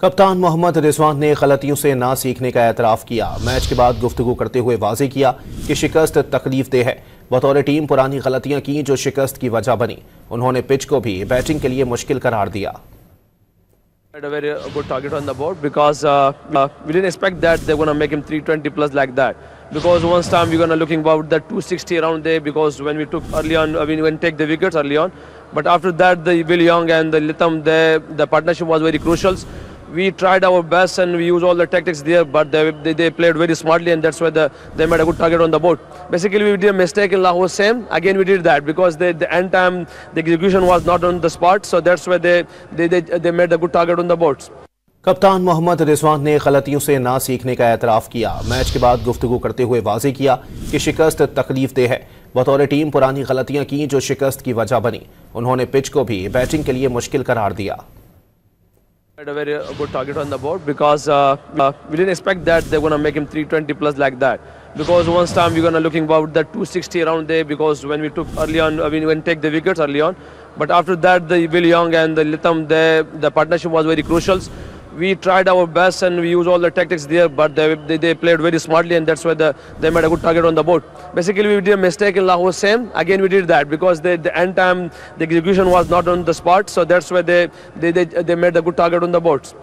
कप्तान मोहम्मद रिजवान ने गलतियों से ना सीखने का एतराफ किया। मैच के बाद गुफ्तगू करते हुए वाजे किया कि शिकस्त तकलीफ दे है। बतौर टीम पुरानी गलतियां की जो शिकस्त की वजह बनी। उन्होंने पिच को भी बैटिंग के लिए मुश्किल करार दिया। Had a very good target on the board because we didn't expect that they're going to make him 320 plus like that. Because once time we're going to looking about that 260 around there because when we took early on, we didn't take the wickets early on. But after that, the Will Young and the Litham, the partnership was very crucial. We tried our best and we used all the tactics there, but they played very smartly and that's why they made a good target on the board. Basically, we did a mistake in Lahore same. Again, we did that because the end time, the execution was not on the spot. So that's why they made a good target on the boards. कप्तान मोहम्मद रिजवान ने गलतियों से ना सीखने का एतराफ किया। Match के बाद गुफ्तगू करते हुए वाजे किया कि शिकस्त तकलीफ दे है। बतौर टीम पुरानी गलतियां की जो शिकस्त की वजह बनी। उन्होंने पिच को भी बैटिंग के लिए मुश्किल करार दिया। Had a very good target on the board because we didn't expect that they're going to make him 320 plus like that. Because once time we're going to looking about that 260 around there because when we took early on, we didn't take the wickets early on. But after that, the Will Young and the Litham, the partnership was very crucial. We tried our best and we used all the tactics there, but they played very smartly and that's why they made a good target on the board. Basically, we did a mistake in Lahore same. Again, we did that because the end time, the execution was not on the spot. So that's why they made a good target on the boards.